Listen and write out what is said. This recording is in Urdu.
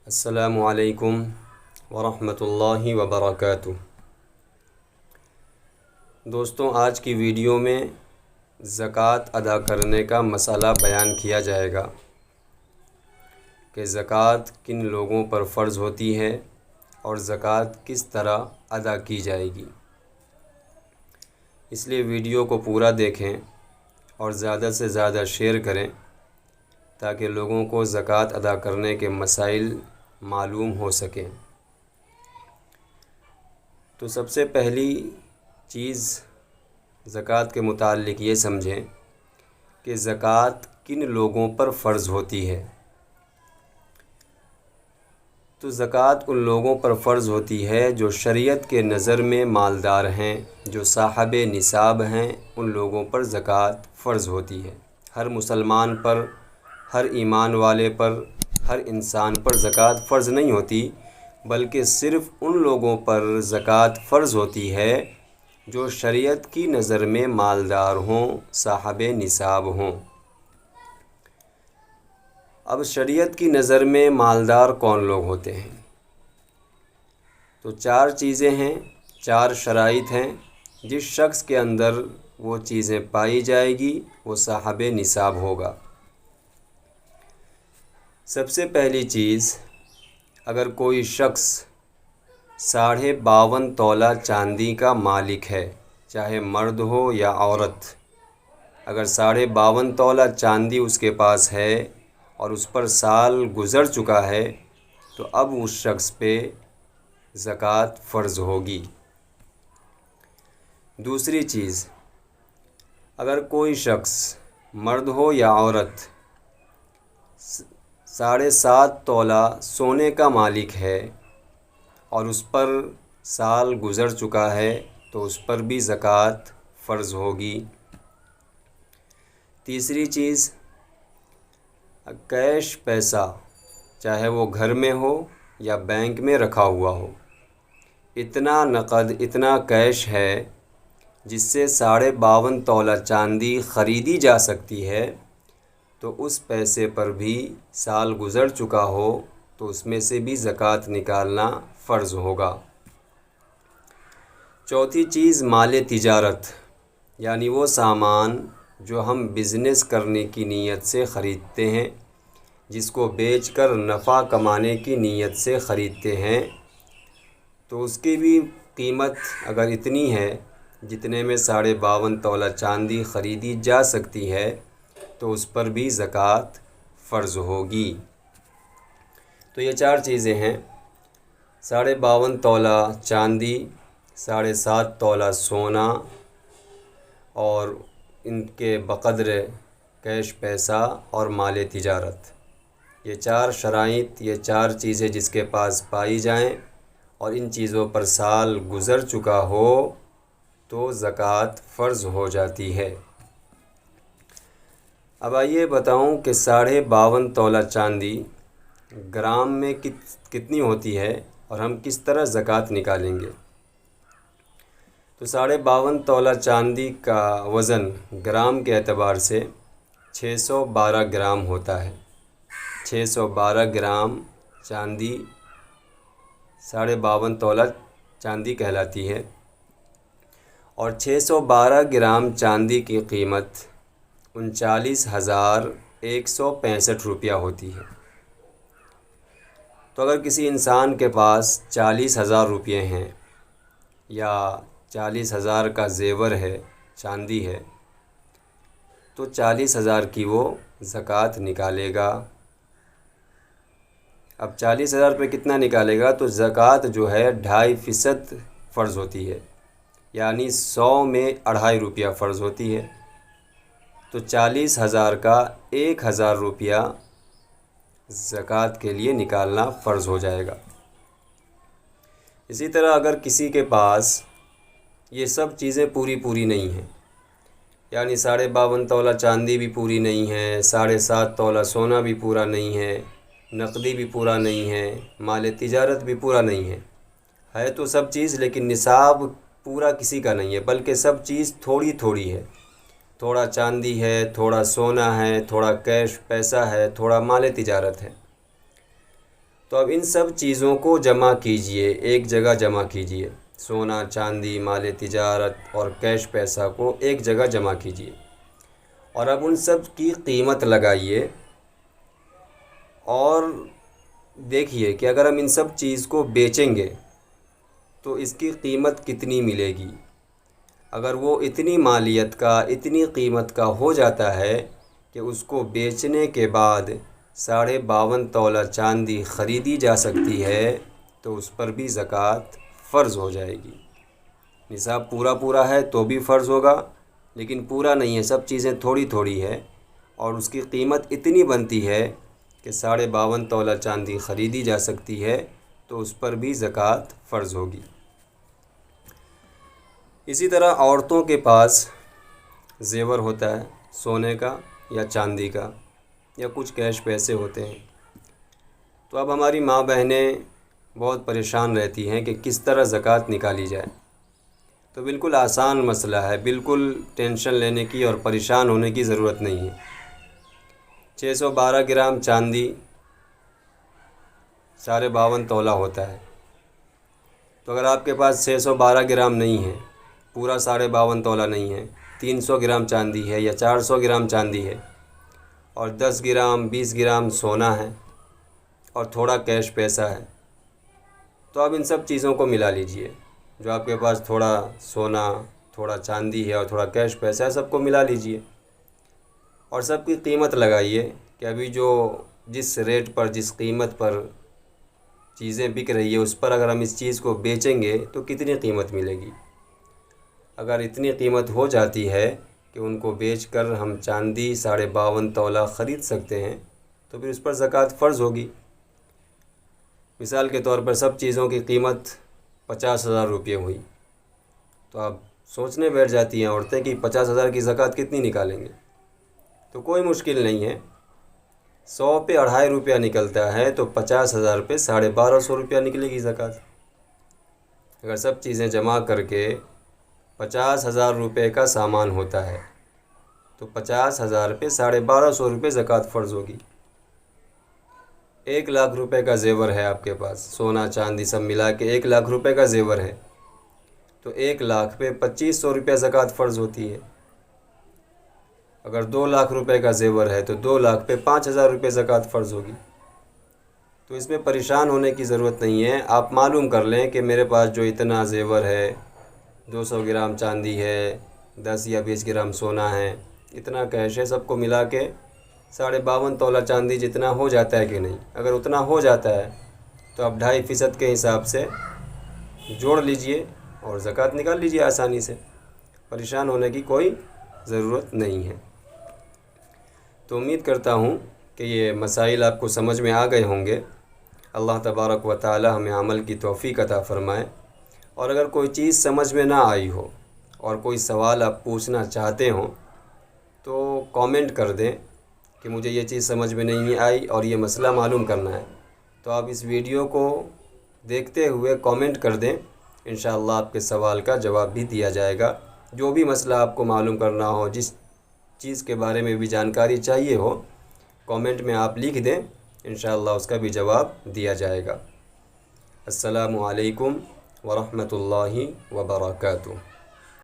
السلام علیکم ورحمۃ اللہ وبرکاتہ۔ دوستوں، آج کی ویڈیو میں زکوٰۃ ادا کرنے کا مسئلہ بیان کیا جائے گا کہ زکوٰۃ کن لوگوں پر فرض ہوتی ہے اور زکوٰۃ کس طرح ادا کی جائے گی۔ اس لیے ویڈیو کو پورا دیکھیں اور زیادہ سے زیادہ شیئر کریں تاکہ لوگوں کو زکوٰۃ ادا کرنے کے مسائل معلوم ہو سکیں۔ تو سب سے پہلی چیز زکوٰۃ کے متعلق یہ سمجھیں کہ زکوٰۃ کن لوگوں پر فرض ہوتی ہے۔ تو زکوٰۃ ان لوگوں پر فرض ہوتی ہے جو شریعت کے نظر میں مالدار ہیں، جو صاحب نصاب ہیں، ان لوگوں پر زکوٰۃ فرض ہوتی ہے۔ ہر مسلمان پر، ہر ایمان والے پر، ہر انسان پر زکوٰۃ فرض نہیں ہوتی، بلکہ صرف ان لوگوں پر زکوٰۃ فرض ہوتی ہے جو شریعت کی نظر میں مالدار ہوں، صاحب نصاب ہوں۔ اب شریعت کی نظر میں مالدار کون لوگ ہوتے ہیں؟ تو 4 چیزیں ہیں، 4 شرائط ہیں۔ جس شخص کے اندر وہ چیزیں پائی جائے گی وہ صاحب نصاب ہوگا۔ سب سے پہلی چیز، اگر کوئی شخص 52.5 تولہ چاندی کا مالک ہے، چاہے مرد ہو یا عورت، اگر 52.5 تولہ چاندی اس کے پاس ہے اور اس پر سال گزر چکا ہے تو اب اس شخص پہ زکوٰۃ فرض ہوگی۔ دوسری چیز، اگر کوئی شخص مرد ہو یا عورت 7.5 تولہ سونے کا مالک ہے اور اس پر سال گزر چکا ہے تو اس پر بھی زکوٰۃ فرض ہوگی۔ تیسری چیز، کیش پیسہ، چاہے وہ گھر میں ہو یا بینک میں رکھا ہوا ہو، اتنا نقد، اتنا کیش ہے جس سے 52.5 تولہ چاندی خریدی جا سکتی ہے، تو اس پیسے پر بھی سال گزر چکا ہو تو اس میں سے بھی زکوٰۃ نکالنا فرض ہوگا۔ چوتھی چیز، مال تجارت، یعنی وہ سامان جو ہم بزنس کرنے کی نیت سے خریدتے ہیں، جس کو بیچ کر نفع کمانے کی نیت سے خریدتے ہیں، تو اس کی بھی قیمت اگر اتنی ہے جتنے میں 52.5 تولہ چاندی خریدی جا سکتی ہے تو اس پر بھی زکوٰۃ فرض ہوگی۔ تو یہ 4 چیزیں ہیں، 52.5 تولہ چاندی، 7.5 تولہ سونا اور ان کے بقدر کیش پیسہ اور مال تجارت۔ یہ 4 شرائط، یہ 4 چیزیں جس کے پاس پائی جائیں اور ان چیزوں پر سال گزر چکا ہو تو زکوٰۃ فرض ہو جاتی ہے۔ اب آئیے بتاؤں کہ 52.5 تولہ چاندی گرام میں کتنی ہوتی ہے اور ہم کس طرح زکوٰۃ نکالیں گے۔ تو 52.5 تولہ چاندی کا وزن گرام کے اعتبار سے 612 گرام ہوتا ہے۔ 612 گرام چاندی 52.5 تولہ چاندی کہلاتی ہے، اور 612 گرام چاندی کی قیمت 39,165 روپیہ ہوتی ہے۔ تو اگر کسی انسان کے پاس 40,000 روپے ہیں یا 40,000 کا زیور ہے، چاندی ہے، تو 40,000 کی وہ زکوٰۃ نکالے گا۔ اب 40,000 پہ کتنا نکالے گا؟ تو زکوٰۃ جو ہے 2.5% فرض ہوتی ہے، یعنی 100 میں 2.5 روپیہ فرض ہوتی ہے، تو 40,000 کا 1,000 روپیہ زکوٰۃ کے لیے نکالنا فرض ہو جائے گا۔ اسی طرح اگر کسی کے پاس یہ سب چیزیں پوری نہیں ہیں، یعنی 52.5 تولہ چاندی بھی پوری نہیں ہے، 7.5 تولہ سونا بھی پورا نہیں ہے، نقدی بھی پورا نہیں ہے، مال تجارت بھی پورا نہیں ہے تو سب چیز، لیکن نصاب پورا کسی کا نہیں ہے، بلکہ سب چیز تھوڑی ہے، تھوڑا چاندی ہے، تھوڑا سونا ہے، تھوڑا کیش پیسہ ہے، تھوڑا مال تجارت ہے، تو اب ان سب چیزوں کو جمع کیجئے، ایک جگہ جمع کیجئے، سونا، چاندی، مال تجارت اور کیش پیسہ کو ایک جگہ جمع کیجئے، اور اب ان سب کی قیمت لگائیے اور دیکھیے کہ اگر ہم ان سب چیز کو بیچیں گے تو اس کی قیمت کتنی ملے گی۔ اگر وہ اتنی مالیت کا، اتنی قیمت کا ہو جاتا ہے کہ اس کو بیچنے کے بعد 52.5 تولہ چاندی خریدی جا سکتی ہے تو اس پر بھی زکوٰۃ فرض ہو جائے گی۔ نصاب پورا ہے تو بھی فرض ہوگا، لیکن پورا نہیں ہے، سب چیزیں تھوڑی تھوڑی ہے اور اس کی قیمت اتنی بنتی ہے کہ 52.5 تولہ چاندی خریدی جا سکتی ہے تو اس پر بھی زکوٰۃ فرض ہوگی۔ اسی طرح عورتوں کے پاس زیور ہوتا ہے سونے کا یا چاندی کا یا کچھ کیش پیسے ہوتے ہیں، تو اب ہماری ماں بہنیں بہت پریشان رہتی ہیں کہ کس طرح زکوٰۃ نکالی جائے۔ تو بالکل آسان مسئلہ ہے، بالکل ٹینشن لینے کی اور پریشان ہونے کی ضرورت نہیں ہے۔ 612 گرام چاندی 52.5 تولہ ہوتا ہے، تو اگر آپ کے پاس 612 گرام نہیں ہے، پورا 52.5 تولہ نہیں ہے، 300 گرام چاندی ہے یا 400 گرام چاندی ہے اور 10 گرام 20 گرام سونا ہے اور تھوڑا کیش پیسہ ہے، تو آپ ان سب چیزوں کو ملا لیجئے۔ جو آپ کے پاس تھوڑا سونا، تھوڑا چاندی ہے اور تھوڑا کیش پیسہ ہے، سب کو ملا لیجئے اور سب کی قیمت لگائیے کہ ابھی جو جس ریٹ پر، جس قیمت پر چیزیں بک رہی ہے اس پر اگر ہم اس چیز کو بیچیں گے تو کتنی قیمت ملے گی۔ اگر اتنی قیمت ہو جاتی ہے کہ ان کو بیچ کر ہم چاندی 52.5 تولہ خرید سکتے ہیں تو پھر اس پر زکوٰۃ فرض ہوگی۔ مثال کے طور پر سب چیزوں کی قیمت 50,000 روپے ہوئی، تو آپ سوچنے بیٹھ جاتی ہیں عورتیں کہ 50,000 کی زکوٰۃ کتنی نکالیں گے۔ تو کوئی مشکل نہیں ہے، 100 پہ 2.5 روپیہ نکلتا ہے تو 50,000 پہ 1,250 روپیہ نکلے گی زکوٰۃ۔ اگر سب چیزیں جمع کر کے 50,000 روپے کا سامان ہوتا ہے تو 50,000 پہ 1,250 روپے زکوٰۃ فرض ہوگی۔ 1 لاکھ روپے کا زیور ہے آپ کے پاس، سونا چاندی سب ملا کے 1 لاکھ روپے کا زیور ہے، تو 1 لاکھ پہ 2,500 روپے زکوٰۃ فرض ہوتی ہے۔ اگر 2 لاکھ روپے کا زیور ہے تو 2 لاکھ پہ 5,000 روپے زکوٰۃ فرض ہوگی۔ تو اس میں پریشان ہونے کی ضرورت نہیں ہے، آپ معلوم کر لیں کہ میرے پاس جو اتنا زیور ہے، 200 گرام چاندی ہے، 10 یا 20 گرام سونا ہے، اتنا کیش ہے، سب کو ملا کے 52.5 تولہ چاندی جتنا ہو جاتا ہے کہ نہیں۔ اگر اتنا ہو جاتا ہے تو آپ 2.5% کے حساب سے جوڑ لیجئے اور زکوٰۃ نکال لیجئے آسانی سے، پریشان ہونے کی کوئی ضرورت نہیں ہے۔ تو امید کرتا ہوں کہ یہ مسائل آپ کو سمجھ میں آ گئے ہوں گے۔ اللہ تبارک و تعالی ہمیں عمل کی توفیق عطا فرمائے، اور اگر کوئی چیز سمجھ میں نہ آئی ہو اور کوئی سوال آپ پوچھنا چاہتے ہوں تو کامنٹ کر دیں کہ مجھے یہ چیز سمجھ میں نہیں آئی اور یہ مسئلہ معلوم کرنا ہے، تو آپ اس ویڈیو کو دیکھتے ہوئے کامنٹ کر دیں، انشاءاللہ آپ کے سوال کا جواب بھی دیا جائے گا۔ جو بھی مسئلہ آپ کو معلوم کرنا ہو، جس چیز کے بارے میں بھی جانکاری چاہیے ہو، کامنٹ میں آپ لکھ دیں، انشاءاللہ اس کا بھی جواب دیا جائے گا۔ السلام علیکم ورحمۃ اللہ وبرکاتہ۔